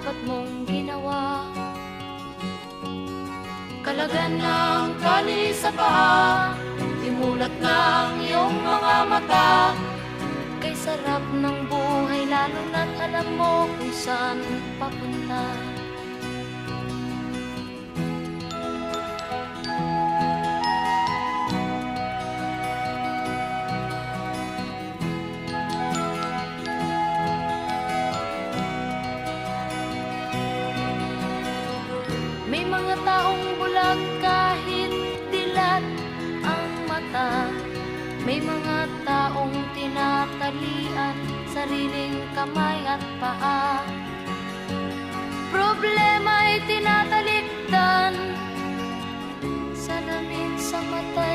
dapat mong ginawa. Kalagan ng tali sa paa, imulat ng iyong mga mata. Kay sarap ng buhay, lalo na't alam mo kung saan papunta. May mga taong bulag kahit dilat ang mata. May mga taong tinatalian sariling kamay at paa. Problema'y tinatalikdan, salamin sa mata'y